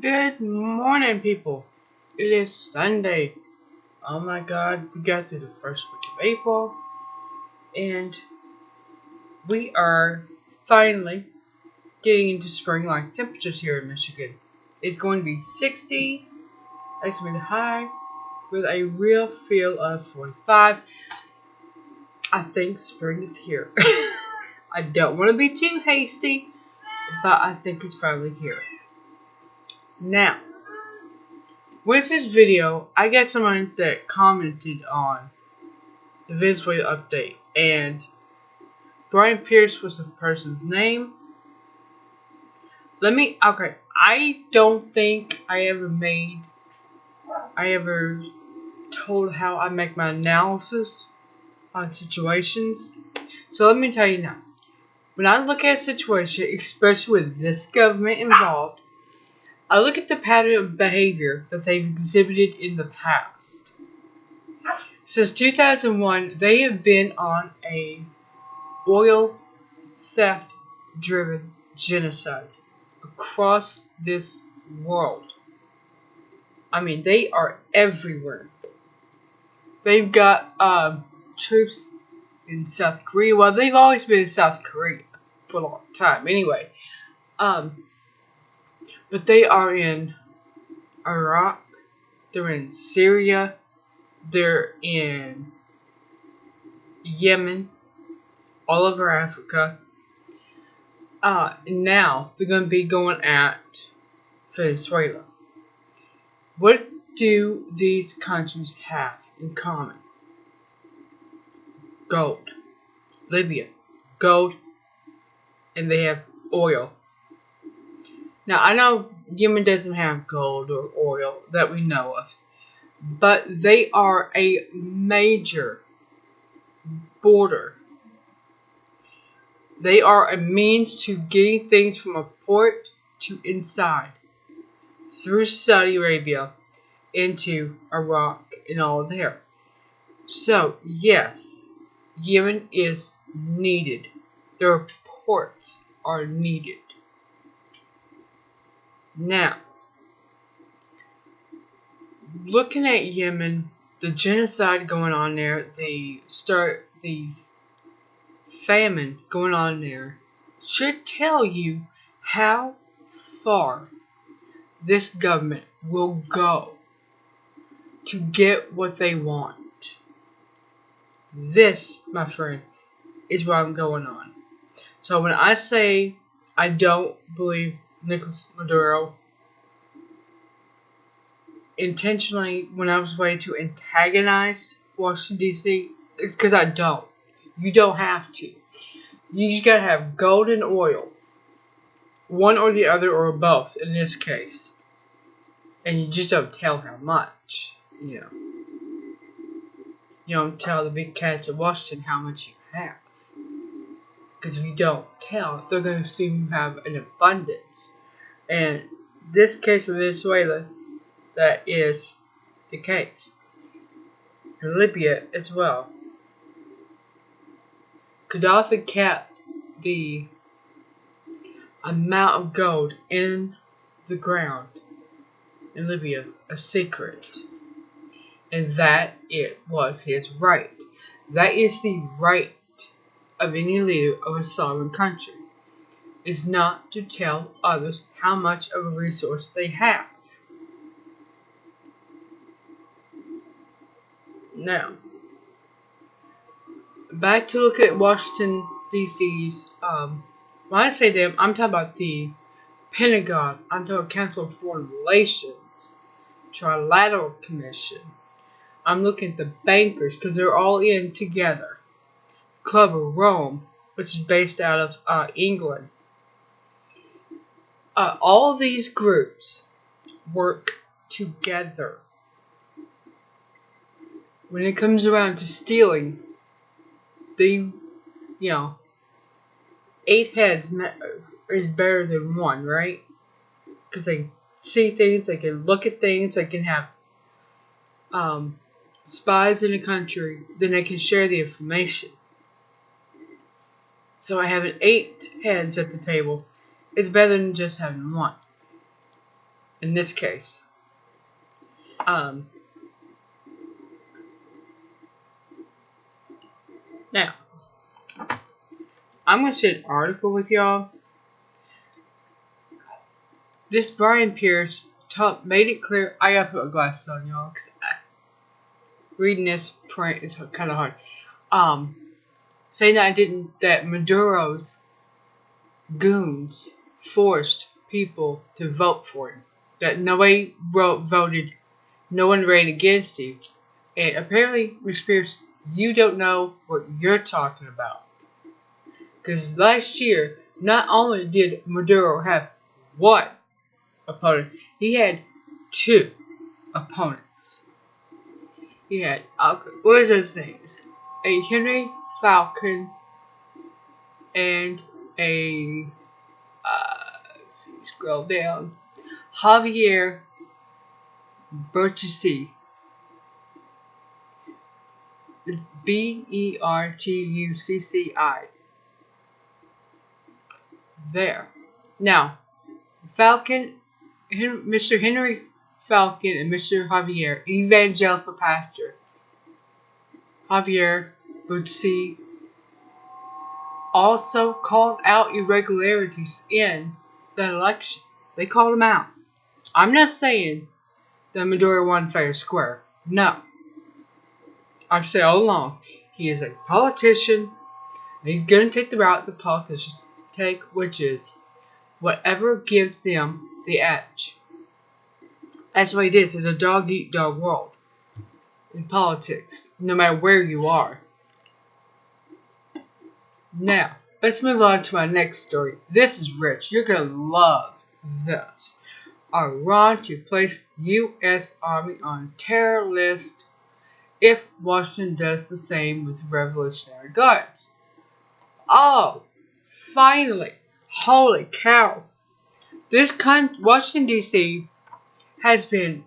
Good morning, people. It is Sunday. Oh my God, we got through the first week of April, and we are finally getting into spring-like temperatures here in Michigan. It's going to be 60. That's going to be the high, with a real feel of 45. I think spring is here. I don't want to be too hasty, but I think it's finally here. Now, with this video, I got someone that commented on the Venezuela update, and Brian Pierce was the person's name. I don't think I ever told how I make my analysis on situations. So let me tell you now. When I look at a situation, especially with this government involved, I look at the pattern of behavior that they've exhibited in the past. Since 2001, they have been on a oil theft-driven genocide across this world. I mean, they are everywhere. They've got troops in South Korea. Well, they've always been in South Korea for a long time. Anyway, but they are in Iraq. They're in Syria. They're in Yemen. All over Africa. Now they're going to be going at Venezuela. What do these countries have in common? Gold. Libya. Gold. And they have oil. Now, I know Yemen doesn't have gold or oil that we know of, but they are a major border. They are a means to getting things from a port to inside, through Saudi Arabia, into Iraq and all there. So, yes, Yemen is needed. Their ports are needed. Now, looking at Yemen, the genocide going on there, the famine going on there, should tell you how far this government will go to get what they want. This, my friend, is what I'm going on. So when I say I don't believe Nicolas Maduro intentionally went out of his way to antagonize Washington, D.C., it's because I don't. You don't have to. You just gotta have gold and oil. One or the other or both in this case. And you just don't tell how much, you know. You don't tell the big cats of Washington how much you have. Because if you don't tell, they're going to assume you have an abundance. And this case with Venezuela, that is the case. And Libya as well. Gaddafi kept the amount of gold in the ground in Libya a secret. And that it was his right. That is the right of any leader of a sovereign country, is not to tell others how much of a resource they have. Now, back to look at Washington, D.C.'s, when I say them, I'm talking about the Pentagon, I'm talking about Council of Foreign Relations, Trilateral Commission. I'm looking at the bankers, because they're all in together. Club of Rome, which is based out of England. All of these groups work together. When it comes around to stealing, they, 8 heads is better than 1, right? Because they see things, they can look at things, they can have spies in a country, then they can share the information. So having 8 heads at the table is better than just having 1. in this case. Now, I'm going to share an article with y'all. This Brian Pierce made it clear. I gotta put my glasses on, y'all, because reading this print is kind of hard. Saying that Maduro's goons forced people to vote for him. That nobody voted, no one ran against him. And apparently, Ms. Pierce, you don't know what you're talking about. Because last year, not only did Maduro have one opponent, he had two opponents. He had, what is those names? A Henri Falcon and a, let's see, scroll down, Javier Bertucci. It's Bertucci. There. Now, Mr. Henri Falcon and Mr. Javier, evangelical pastor, Javier Bertucci, also called out irregularities in the election. They called them out. I'm not saying that Maduro won fair and square. No. I've said all along, he is a politician, and he's going to take the route the politicians take, which is whatever gives them the edge. That's what it is. It's a dog-eat-dog world in politics, no matter where you are. Now, let's move on to my next story. This is rich. You're going to love this. Iran to place U.S. Army on terror list if Washington does the same with Revolutionary Guards. Oh, finally. Holy cow. Washington, D.C. has been,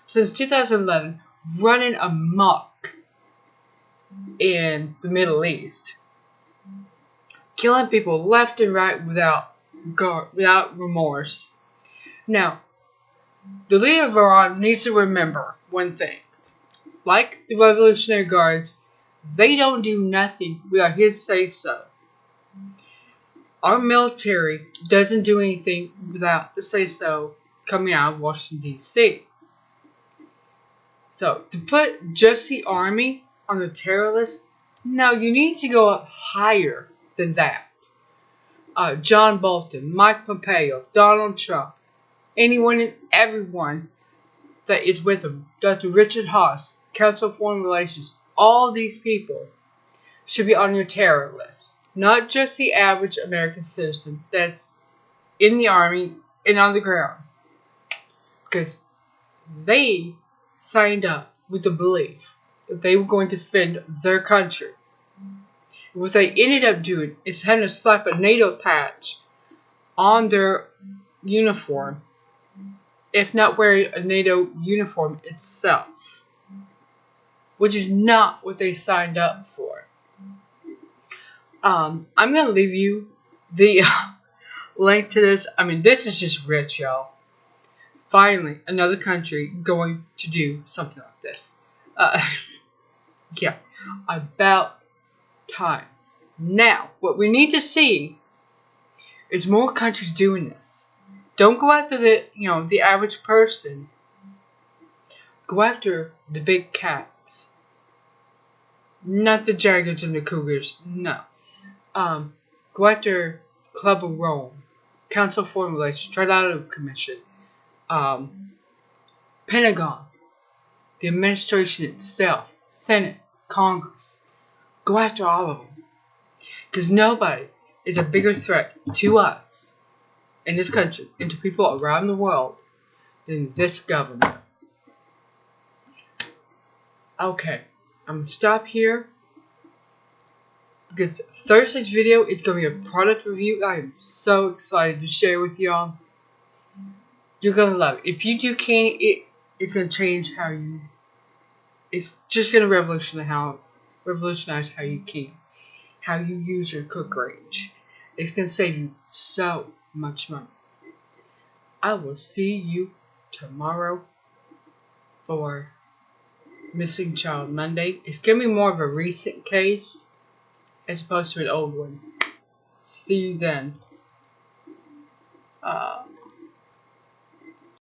since 2011, running amok in the Middle East. Killing people left and right without remorse. Now, the leader of Iran needs to remember one thing. Like the Revolutionary Guards, they don't do nothing without his say-so. Our military doesn't do anything without the say-so coming out of Washington, D.C. So, to put just the Army on the terror list, no, you need to go up higher than that. John Bolton, Mike Pompeo, Donald Trump, anyone and everyone that is with him, Dr. Richard Haas, Council of Foreign Relations, all these people should be on your terror list. Not just the average American citizen that's in the Army and on the ground. Because they signed up with the belief that they were going to defend their country. What they ended up doing is having to slap a NATO patch on their uniform, if not wearing a NATO uniform itself, which is not what they signed up for. I'm going to leave you the link to this. I mean, this is just rich, y'all. Finally, another country going to do something like this. Yeah, about time. Now, what we need to see is more countries doing this. Don't go after the average person. Go after the big cats. Not the Jaguars and the Cougars. No. Go after Club of Rome, Council of Foreign Relations, Trilateral Commission, Pentagon, the administration itself, Senate, Congress. Go after all of them. Because nobody is a bigger threat to us in this country and to people around the world than this government. Okay, I'm going to stop here because Thursday's video is going to be a product review I am so excited to share with y'all. You're going to love it. If you do candy, it's going to change how you... It's just going to revolutionize how you can. How you use your cook range. It's going to save you so much money. I will see you tomorrow for Missing Child Monday. It's gonna be more of a recent case as opposed to an old one. See you then.